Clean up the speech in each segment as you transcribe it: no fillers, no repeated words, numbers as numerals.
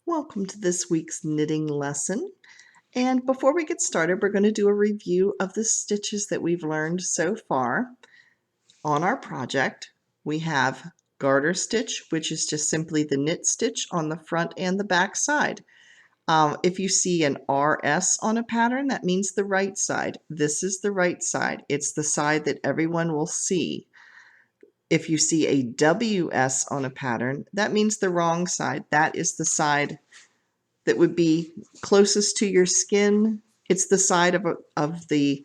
Welcome to this week's knitting lesson. And before we get started, we're going to do a review of the stitches that we've learned so far on our project. We have garter stitch, which is just simply the knit stitch on the front and the back side. If you see an RS on a pattern, that means the right side. This is the right side. It's the side that everyone will see. If you see a WS on a pattern, that means the wrong side. That is the side that would be closest to your skin. It's the side of the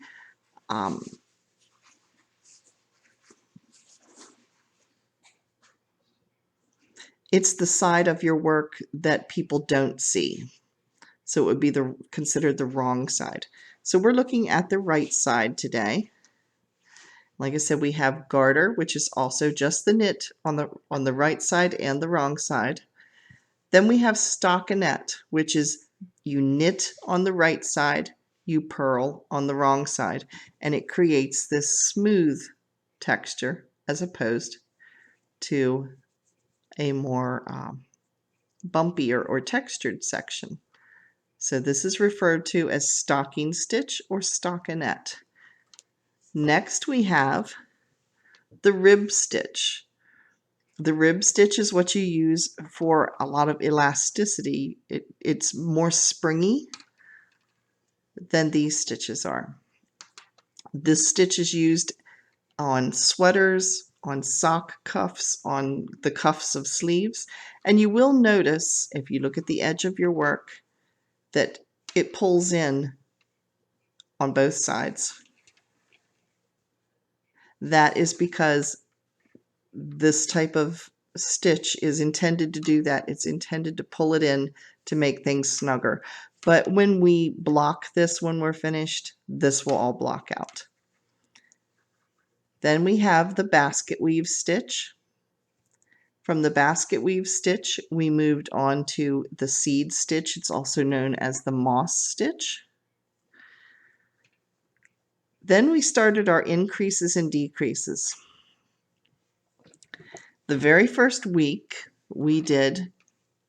it's the side of your work that people don't see. So it would be considered the wrong side. So we're looking at the right side today. Like I said, we have garter, which is also just the knit on the right side and the wrong side. Then we have stockinette, which is you knit on the right side, you purl on the wrong side, and it creates this smooth texture as opposed to a more bumpy or textured section. So this is referred to as stocking stitch or stockinette. Next we have the rib stitch. The rib stitch is what you use for a lot of elasticity. It's more springy than these stitches are. This stitch is used on sweaters, on sock cuffs, on the cuffs of sleeves, and you will notice if you look at the edge of your work that it pulls in on both sides. That is because this type of stitch is intended to do that. It's intended to pull it in to make things snugger. But when we block this when we're finished, this will all block out. Then we have the basket weave stitch. From the basket weave stitch, we moved on to the seed stitch. It's also known as the moss stitch. Then we started our increases and decreases. The very first week, we did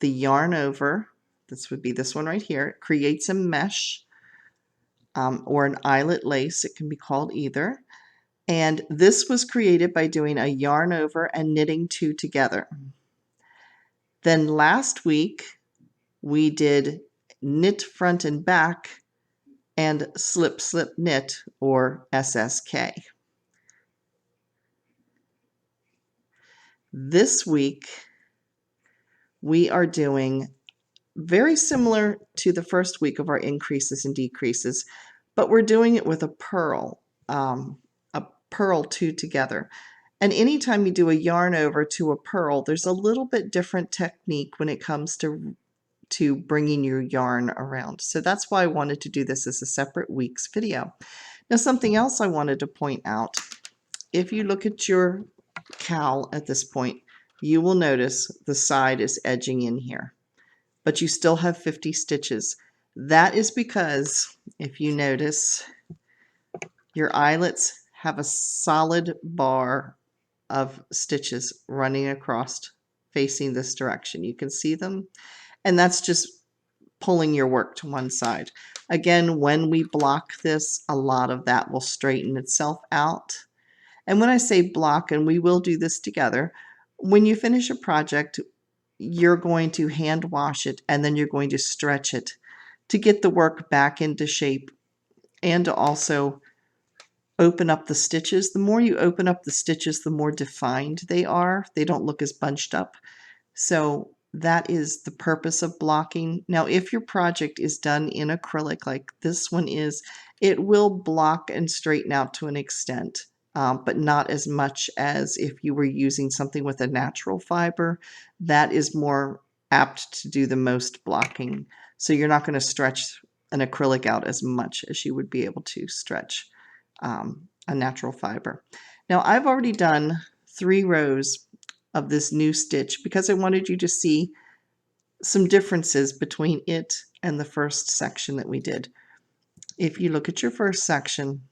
the yarn over. This would be this one right here. It creates a mesh or an eyelet lace. It can be called either. And this was created by doing a yarn over and knitting two together. Then last week, we did knit front and back and slip slip knit or SSK. This week, we are doing very similar to the first week of our increases and decreases, but we're doing it with a purl two together. And anytime you do a yarn over to a purl, there's a little bit different technique when it comes to bringing your yarn around. So that's why I wanted to do this as a separate week's video. Now, something else I wanted to point out, if you look at your cowl at this point, you will notice the side is edging in here, but you still have 50 stitches. That is because, if you notice, your eyelets have a solid bar of stitches running across facing this direction. You can see them, and that's just pulling your work to one side. Again, when we block this, a lot of that will straighten itself out. And when I say block, and we will do this together, when you finish a project, you're going to hand wash it and then you're going to stretch it to get the work back into shape and to also open up the stitches. The more you open up the stitches, the more defined they are. They don't look as bunched up. So that is the purpose of blocking. Now, if your project is done in acrylic like this one is, it will block and straighten out to an extent. But not as much as if you were using something with a natural fiber. That is more apt to do the most blocking. So you're not going to stretch an acrylic out as much as you would be able to stretch a natural fiber. Now, I've already done 3 rows of this new stitch because I wanted you to see some differences between it and the first section that we did. If you look at your first section,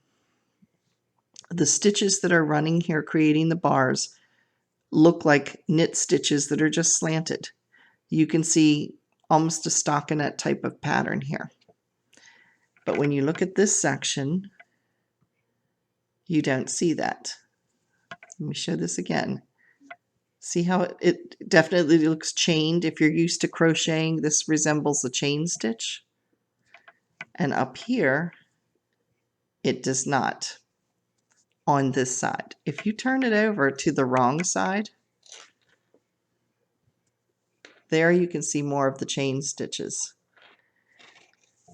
the stitches that are running here creating the bars look like knit stitches that are just slanted. You can see almost a stockinette type of pattern here. But when you look at this section, you don't see that. Let me show this again. See how it definitely looks chained. If you're used to crocheting, this resembles a chain stitch. And up here, it does not on this side. If you turn it over to the wrong side, there you can see more of the chain stitches.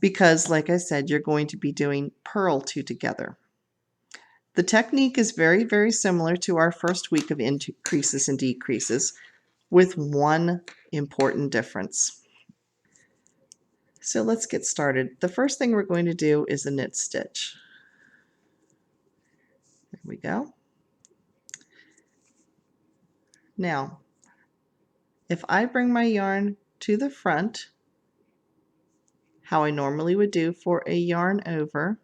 Because, like I said, you're going to be doing purl two together. The technique is very, very similar to our first week of increases and decreases, with one important difference. So let's get started. The first thing we're going to do is a knit stitch. There we go. Now, if I bring my yarn to the front, how I normally would do for a yarn over,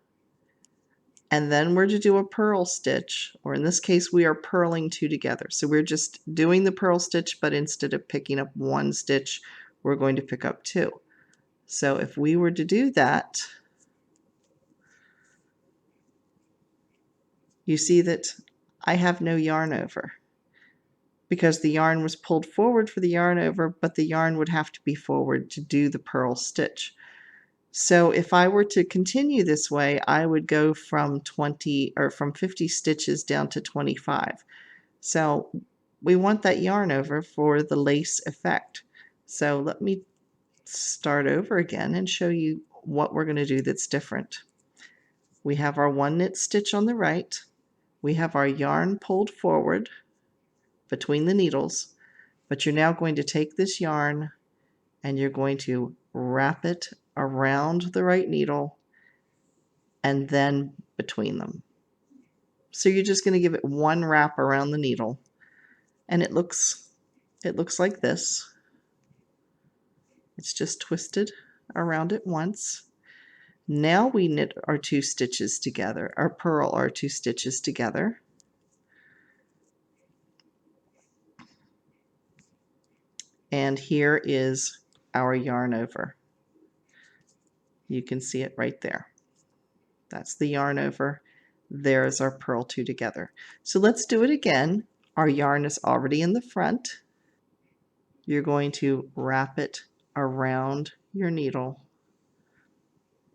and then we're to do a purl stitch, or in this case we are purling two together. So we're just doing the purl stitch, but instead of picking up one stitch, we're going to pick up two. So if we were to do that, you see that I have no yarn over, because the yarn was pulled forward for the yarn over, but the yarn would have to be forward to do the purl stitch. So if I were to continue this way, I would go from 50 stitches down to 25. So we want that yarn over for the lace effect. So let me start over again and show you what we're going to do that's different. We have our one knit stitch on the right. We have our yarn pulled forward between the needles, but you're now going to take this yarn and you're going to wrap it around the right needle and then between them. So you're just going to give it one wrap around the needle, and it looks like this. It's just twisted around it once. Now we knit our two stitches together, or purl our two stitches together. And here is our yarn over. You can see it right there. That's the yarn over. There's our purl two together. So let's do it again. Our yarn is already in the front. You're going to wrap it around your needle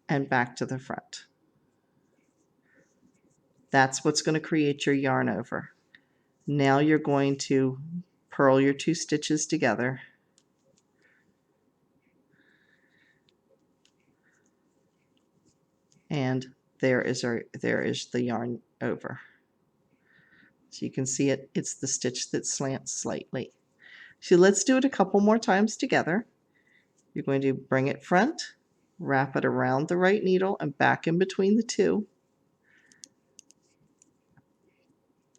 and back to the front. That's what's going to create your yarn over. Now you're going to purl your two stitches together. And there is the yarn over. So you can see it's the stitch that slants slightly. So let's do it a couple more times together. You're going to bring it front, wrap it around the right needle and back in between the two.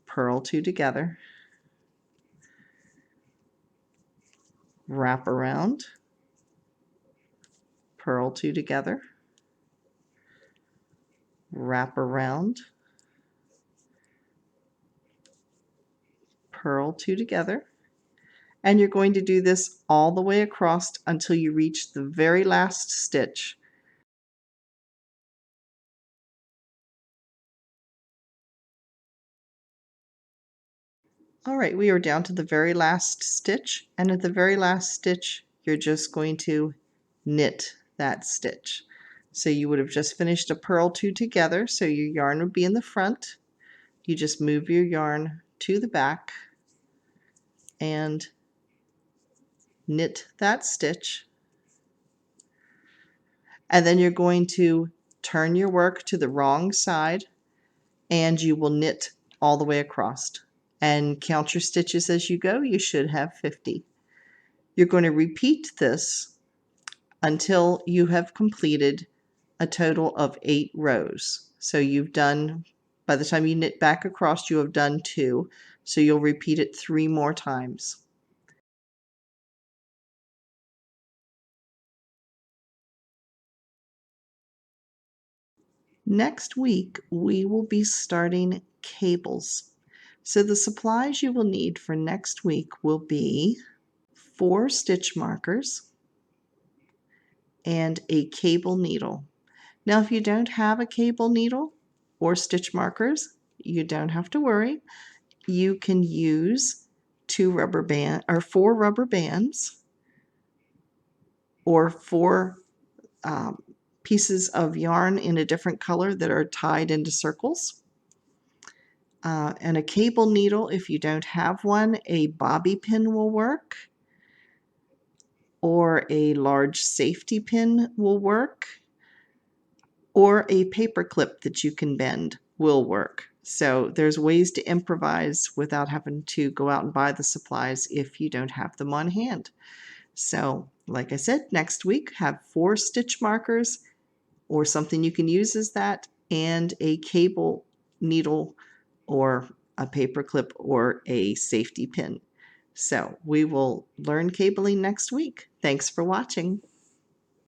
Purl two together. Wrap around. Purl two together. Wrap around. Purl two together. And you're going to do this all the way across until you reach the very last stitch. All right, we are down to the very last stitch, and at the very last stitch, you're just going to knit that stitch. So you would have just finished a purl two together, so your yarn would be in the front. You just move your yarn to the back and knit that stitch. And then you're going to turn your work to the wrong side and you will knit all the way across. And count your stitches as you go. You should have 50. You're going to repeat this until you have completed a total of 8 rows. So you've done, by the time you knit back across, you have done 2. So you'll repeat it 3 more times. Next week, we will be starting cables. So the supplies you will need for next week will be 4 stitch markers, and a cable needle. Now, if you don't have a cable needle or stitch markers, you don't have to worry. You can use 4 rubber bands or 4 pieces of yarn in a different color that are tied into circles. And a cable needle, if you don't have one, a bobby pin will work, or a large safety pin will work, or a paper clip that you can bend will work. So there's ways to improvise without having to go out and buy the supplies if you don't have them on hand. So like I said, next week have 4 stitch markers or something you can use as that, and a cable needle or a paper clip or a safety pin. So we will learn cabling next week. Thanks for watching.